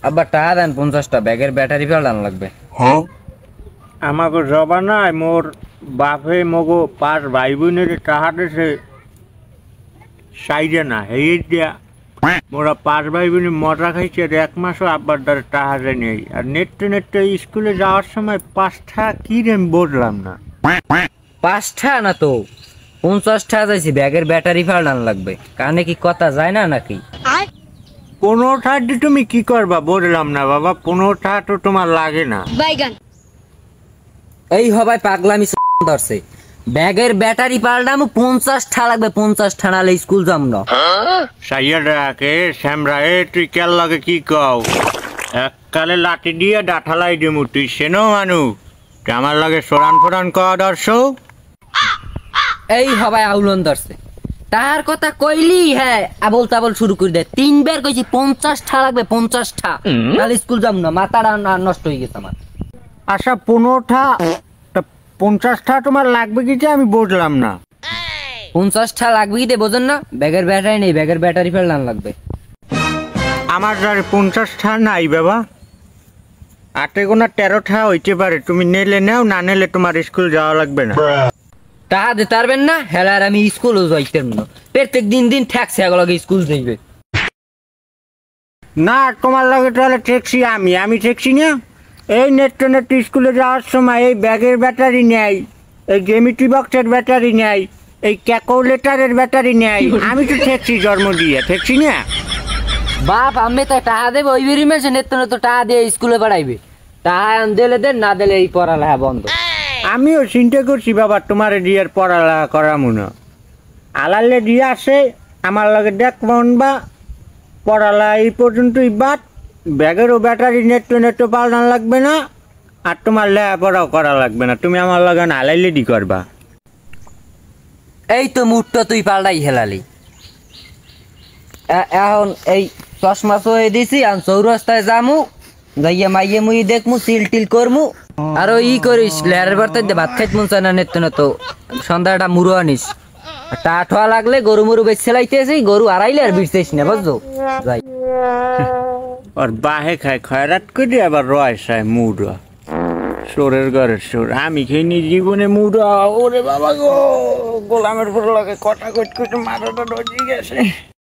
আব্বা টাকা দেন 50টা, ব্যাগের ব্যাটারি পাল্টানো লাগবে। আমাকে জবা নাই মোর বাপে মগো 5 ভাই বোনের টাকা দিছে সাইডে না এই দিয়া মোরা 5 ভাই বোনে মজা খাইছে আর 1 মাসও আব্বার দ্বারা টাকা যায় নেই। আর নেটে স্কুলে যাওয়ার সময় 5 টাকা কি রে আমি বুঝলাম না। 5টা না তো 50টা যাইছি, ব্যাগের ব্যাটারি পাল্টানো লাগবে। কানে কি কথা যায় না নাকি? 15 টাকা দিয়ে তুমি কি করবা বুঝলাম না বাবা। 15 টাকা তো তোমার লাগে না। এই হবাই পাগলামি ধরছে। ব্যাগের ব্যাটারি পাল্টামু 50টা লাগবে, 50টা নালে স্কুল যাম না। সাইয়াডাকে শ্যামরা এ তুই কেল লাগে কি কও? এককালে লাঠি দিয়ে ডাঠালাই দিমু তুই সেনো মানু আমার লাগে সরান ফরান কওয়া দর্শক। এই হবাই আউলন ধরছে। তার কথা কইলি হ্যাঁ আবল তাবল শুরু করে দেয়। 3বার কইছি 50টা লাগবে, 50টা নালে স্কুল যাম না। মাথাটা নষ্ট হয়ে গেছে আমার। আচ্ছা 15টা 50টা তোমার লাগবে কি যে আমি বুঝলাম না। 50টা লাগবে কি দে বোঝেন না? ব্যাগের ব্যাটারি নেই, ব্যাগের ব্যাটারি ফেললাম লাগবে। আমার যার 50টা নাই বাবা। 8×13 হইতে পারে, তুমি নেলে নাও, না নেলে তোমার স্কুল যাওয়া লাগবে না। টাকা দিতে পারবেন না হেলার আমি স্কুলও যাইতে না। প্রত্যেক দিন ট্যাক্সি এগুলোকে স্কুল যাইবে না তোমার লাগে তাহলে ট্যাক্সি আমি ট্যাক্সি না। এই নেট স্কুলে যাওয়ার সময় এই ব্যাগের ব্যাটারি নেই, এই জ্যামিট্রি বক্সের ব্যাটারি নেই, এই ক্যালকুলেটরের ব্যাটারি নেই। আমি তো ট্যাক্সি জন্ম দিয়ে ট্যাক্সি না। বাপ আমি তো টাকা দেবো ওই বেরি মেশে নেত না তো টাকা দিয়ে স্কুলে পাঠাইবে। টাকা দিলে দেন, না দিলে এই পড়ালেখা বন্ধ। আমিও চিন্তা করছি বাবা তোমার দিয়ার পড়ালেখা করা মনে আলালে দিয়ে আসে আমার লাগে দেখবেন বা পড়ালেখা এই পর্যন্তই বাদ। ব্যাগেরও ব্যাটারি নেট পাল্টান লাগবে না, আর তোমার লেখাপড়াও করা লাগবে না। তুমি আমার লাগে আলাইলে দি করবা। এই তো মুডটা তুই পাল্টাই হেলালি। এখন এই চশমা হয়ে দিছি, আর চৌরাস্তায় যামু, যাইয়া মাইয়ে মুই দেখমু, সিল টিল করমু। আর ই করিস লেয়ারের বার্তা ভাত খাইতে মন চায় না নেত না তো সন্ধ্যাটা মুড়ো আনিস। টাঠোয়া লাগলে গরু মরু বেশ সেলাইতেছি, গরু আড়াইলে আর বিড়তেছি না বুঝছো। যাই আর বাহে খায় খয়রাত করে আবার রয় সায় মুড়া সোরের ঘরের সোর। আমি খেয়ে জীবনে মুড়া ওরে বাবা গো গোলামের পর লাগে কটা কট মাথাটা ডজি গেছে।